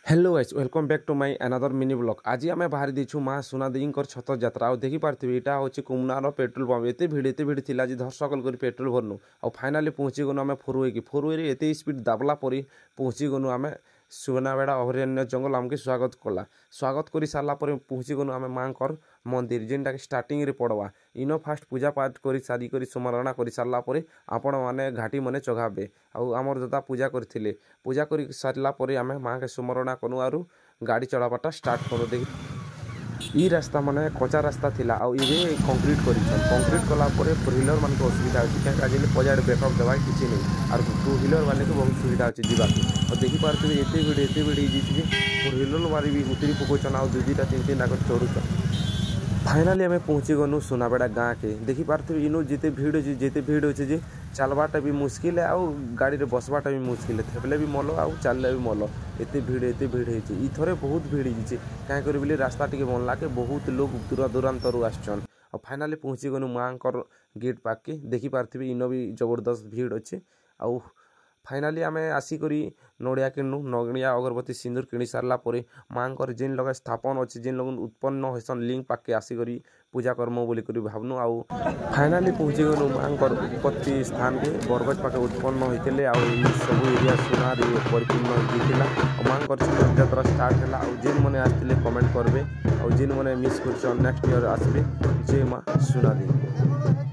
Hello guys welcome back to my another mini blog. आज आम बाहर देछु माँ सुनादी छत यात्रा आ देखी पार्थे यहाँ हूँ कुमनार पेट्रोल पंप एत भिड़ थी आज धरसकल कर पेट्रोल भरनु आ फाइनाली पहुँची गलु आम फोरवे एत स्पीड दाबला पर पहुँची गलु आम सुनाबेड़ा अभयारण्य जंगल आमके स्वागत कर सारा पहुँची गलु आम माँ मंदिर जेनटा कि स्टार्टिंग रे पड़वा इनो फास्ट पूजा पाठ कर सारिक सुमरणा कर सारापर आपण मैंने घाटी मैंने चघाबे आमर दादा पूजा करथिले पूजा कर सारा पर आम माँ के सुमरणा कनु आरु गाड़ी चलावाटा स्टार्ट करूँ। देखी ई रास्ता माने कच्चा रास्ता थिला आ इबे कंक्रीट कंक्रीट कला परे फोर व्हीलर मान को असुविधा अछि क्या आज पजाड़ बैकअप देवा किसी नहीं और टू व्हीलर वाले को बहुत सुविधा अच्छी जीवा और देखी पार्थे एते भिड़ फोर व्हीलर वाले भी उतरी पकोचन आ दुईटा तीन आग चढ़ुचन। फाइनाली आम पहुँची गलु सुनाबेड़ा गाँ के देखी पार्थे इनो जिते भीड़ अच्छे जे चलवाटा भी मुस्किल है आउ गाड़ी रे बसवाटा भी मुस्किल है थेबले भी मल आउ चलले भी मल एते भीड़ है इथरे बहुत भीड़ होती कहीं कर बोले रास्ता टी बनला के बहुत लोग दूर दूरांतर आसन और फाइनाली पहुँची गलु माँ गेट पाक के देखी पार्थे इनो भी जबरदस्त भीड़ अच्छे आउ फाइनाली आम आसिक नड़िया किणु नड़िया अगरबत्ती सिंदूर किणी सारापर माँ जेन लगे स्थापन अच्छे जेन लोग उत्पन्न होसन लिंग पाके आसिक पूजा कर्म बोली भावनु आउ फाइनाली पहुँची गलु माँ उत्पत्ति स्थान के बरगज पाके उत्पन्न होते सब एरिया सुनार परिपूर्ण होता माँ यात्रा स्टार्ट है जेन मैंने आसते कमेंट करेंगे और जेन मैंने मिस कर नेक्स्ट ईयर आसबे जय माँ सुनादी।